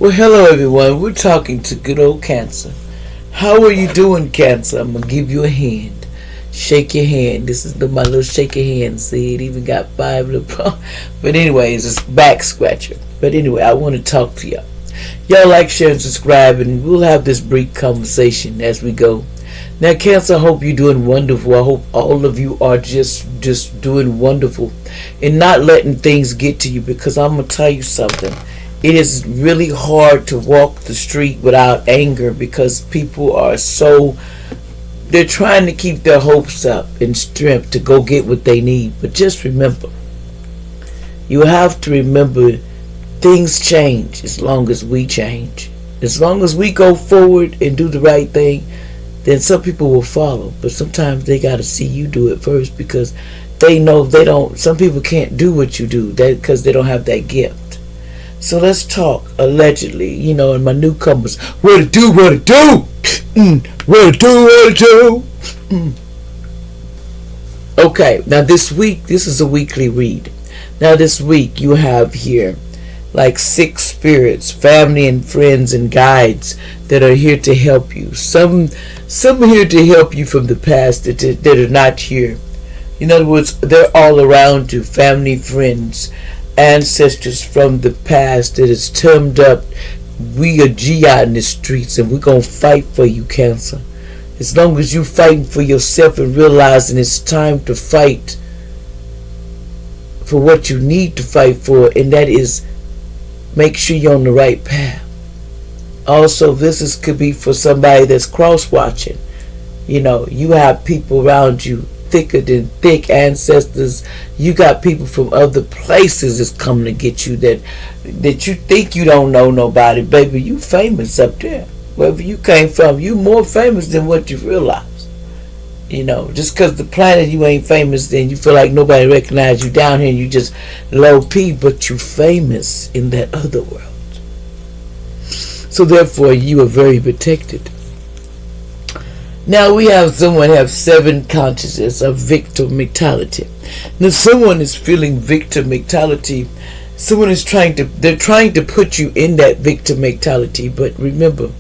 Well, hello everyone. We're talking to good old Cancer. How are you doing, Cancer? I'm gonna give you a hand. Shake your hand. This is my little shake your hand. See, it even got five little. But anyways, it's back scratcher. But anyway, I want to talk to y'all. Y'all like, share, and subscribe, and we'll have this brief conversation as we go. Now, Cancer, I hope you're doing wonderful. I hope all of you are just doing wonderful and not letting things get to you, because I'm gonna tell you something. It is really hard to walk the street without anger, because people are they're trying to keep their hopes up and strength to go get what they need. But just remember, you have to remember, things change as long as we change. As long as we go forward and do the right thing, then some people will follow. But sometimes they got to see you do it first, because they know some people can't do what you do because they don't have that gift. So let's talk, allegedly, and my newcomers. What it do, what it do? What it do, what it do? Okay, now this week, this is a weekly read. Now this week you have here like 6 spirits, family and friends and guides that are here to help you. Some are here to help you from the past that are not here. In other words, they're all around you, family, friends, ancestors from the past that is termed up. We are G out in the streets, and we're going to fight for you, Cancer. As long as you fighting for yourself and realizing it's time to fight for what you need to fight for, and that is make sure you're on the right path. Also, this could be for somebody that's cross-watching. You have people around you thicker than thick, ancestors. You got people from other places that's coming to get you that you think you don't know nobody. Baby, you famous up there. Wherever you came from, you more famous than what you realize. Just because the planet you ain't famous, then you feel like nobody recognize you down here and you just low P, but you famous in that other world. So therefore you are very protected. Now we have someone have 7 consciousness of victim mentality. Now someone is feeling victim mentality. Someone is trying to put you in that victim mentality. But remember,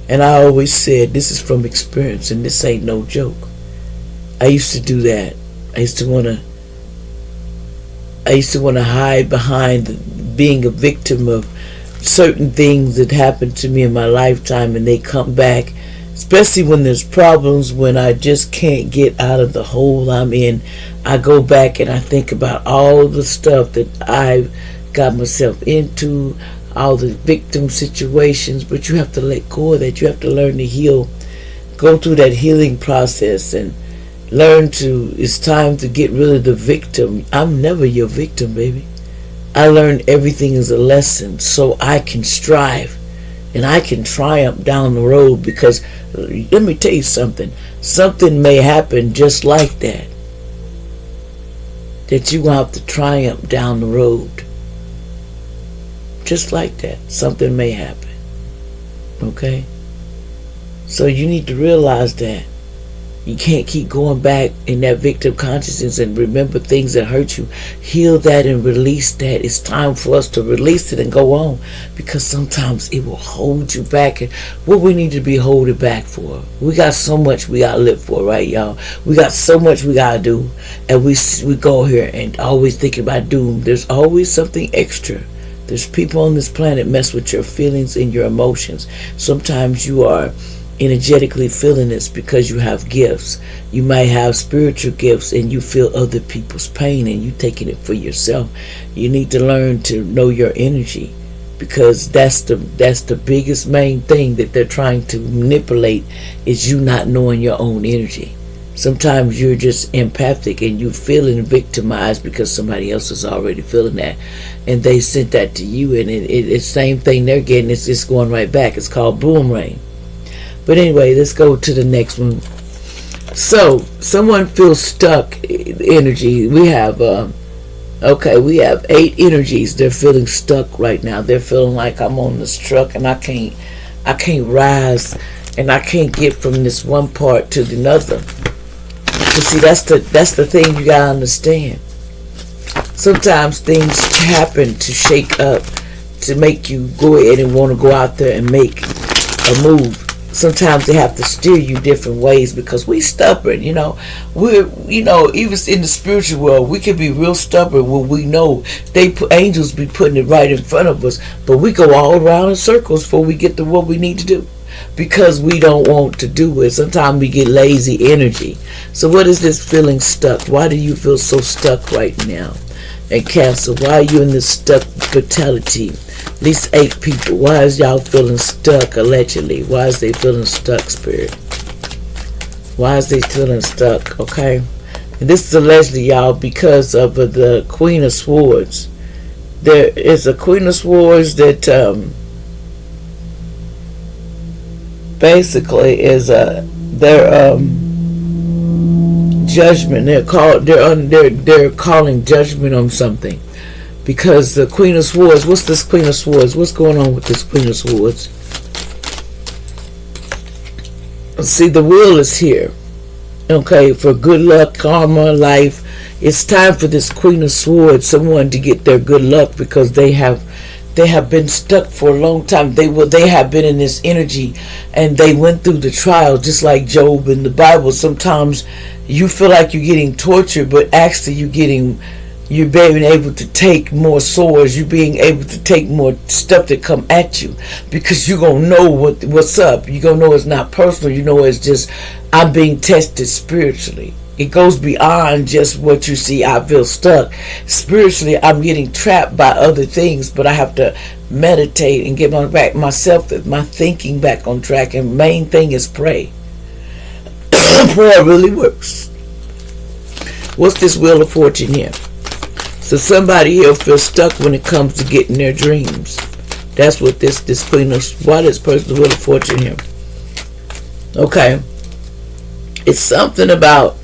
and I always said, this is from experience and this ain't no joke. I used to do that. I used to want to hide behind being a victim of certain things that happened to me in my lifetime, and they come back. Especially when there's problems, when I just can't get out of the hole I'm in, I go back and I think about all the stuff that I've got myself into, all the victim situations. But you have to let go of that. You have to learn to heal, go through that healing process, and learn it's time to get rid of the victim. I'm never your victim, baby. I learned everything as a lesson so I can strive. And I can triumph down the road, because let me tell you something. Something may happen just like that you will have to triumph down the road. Just like that. Something may happen. Okay? So you need to realize that. You can't keep going back in that victim consciousness and remember things that hurt you. Heal that and release that. It's time for us to release it and go on, because sometimes it will hold you back. And what we need to be holding back for? We got so much we got to live for, right, y'all? We got so much we got to do. And we go here and always thinking about doom. There's always something extra. There's people on this planet mess with your feelings and your emotions. Sometimes you are energetically feeling this because you have gifts. You might have spiritual gifts and you feel other people's pain and you taking it for yourself. You need to learn to know your energy, because that's the biggest main thing that they're trying to manipulate, is you not knowing your own energy. Sometimes you're just empathic and you feeling victimized because somebody else is already feeling that, and they sent that to you, and it's the same thing they're getting. It's going right back. It's called boomerang. But anyway, let's go to the next one. So, someone feels stuck energy. We have, we have 8 energies. They're feeling stuck right now. They're feeling like I'm on this truck and I can't rise, and I can't get from this one part to the other. But see, that's the thing you gotta understand. Sometimes things happen to shake up, to make you go ahead and want to go out there and make a move. Sometimes they have to steer you different ways because we stubborn, we're, even in the spiritual world, we can be real stubborn when we know angels be putting it right in front of us, but we go all around in circles before we get to what we need to do because we don't want to do it. Sometimes we get lazy energy. So what is this feeling stuck? Why do you feel so stuck right now? And Cancer, why are you in this stuck mentality? At least 8 people. Why is y'all feeling stuck, allegedly? Why is they feeling stuck, Spirit? Why is they feeling stuck, okay? And this is allegedly, y'all, because of the Queen of Swords. There is a Queen of Swords that basically is their judgment. They're calling judgment on something. Because the Queen of Swords, what's this Queen of Swords? What's going on with this Queen of Swords? See, the wheel is here. Okay, for good luck, karma, life. It's time for this Queen of Swords, someone to get their good luck because they have been stuck for a long time. They have been in this energy and they went through the trial just like Job in the Bible. Sometimes you feel like you're getting tortured, but actually you're being able to take more swords. You're being able to take more stuff that come at you because you're going to know what's up. You're going to know it's not personal. You know it's just, I'm being tested spiritually. It goes beyond just what you see. I feel stuck. Spiritually, I'm getting trapped by other things, but I have to meditate and get my thinking back on track. And main thing is pray. Prayer really works. What's this Wheel of Fortune here? So somebody here feels stuck when it comes to getting their dreams. That's what this Queen of, why this person, the Wheel of Fortune here? Okay. It's something about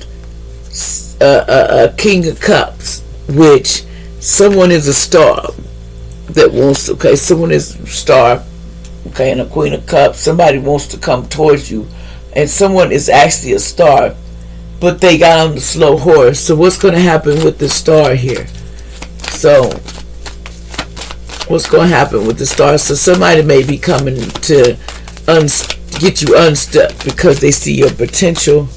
a King of Cups, which someone is a star that wants to, okay, someone is a star, okay, and a Queen of Cups, somebody wants to come towards you, and someone is actually a star, but they got on the slow horse. So what's going to happen with the star here? So what's going to happen with the star? So somebody may be coming to get you unstuck because they see your potential.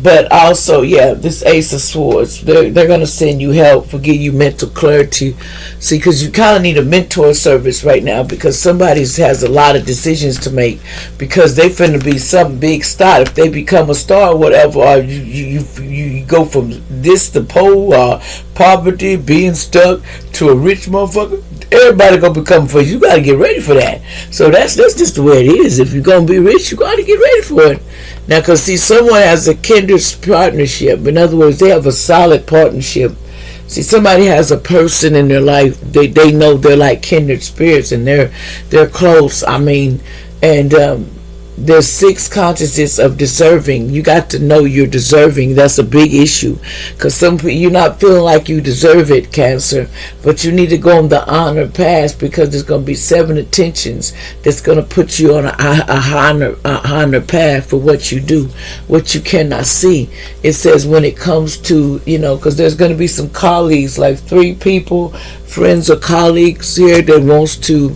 But also, yeah, this Ace of Swords, they're going to send you help for give you mental clarity. See, because you kind of need a mentor service right now because somebody has a lot of decisions to make because they finna be some big star. If they become a star or whatever, or you go from this to poverty, being stuck, to a rich motherfucker, everybody going to become for you. You got to get ready for that. So that's just the way it is. If you're going to be rich, you got to get ready for it. Now, because see, someone has a kindred partnership. In other words, they have a solid partnership. See, somebody has a person in their life. They know they're like kindred spirits, and they're close. I mean, and there's 6 consciousness of deserving. You got to know you're deserving. That's a big issue because you're not feeling like you deserve it, Cancer, but you need to go on the honor path because there's going to be 7 attentions that's going to put you on a honor path for what you do, what you cannot see. It says when it comes to, because there's going to be some colleagues, like 3 people, friends or colleagues here that wants to,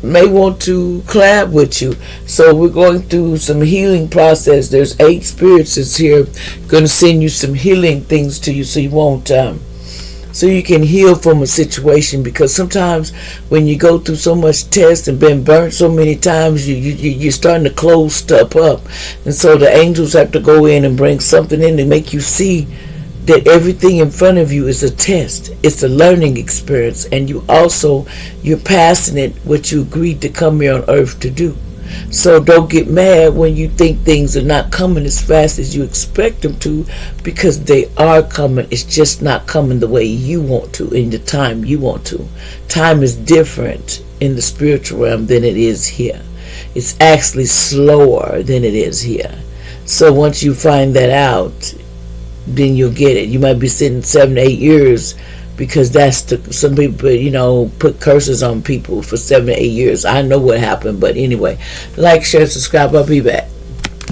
may want to collab with you. So we're going through some healing process. There's 8 spirits that's here going to send you some healing things to you so you won't so you can heal from a situation, because sometimes when you go through so much tests and been burnt so many times, you're starting to close stuff up, and so the angels have to go in and bring something in to make you see that everything in front of you is a test. It's a learning experience, and you're passing it what you agreed to come here on earth to do. So don't get mad when you think things are not coming as fast as you expect them to, because they are coming. It's just not coming the way you want to in the time you want to. Time is different in the spiritual realm than it is here. It's actually slower than it is here. So once you find that out, then you'll get it. You might be sitting 7 to 8 years, because some people, put curses on people for 7 to 8 years. I know what happened, but anyway, like, share, subscribe. I'll be back.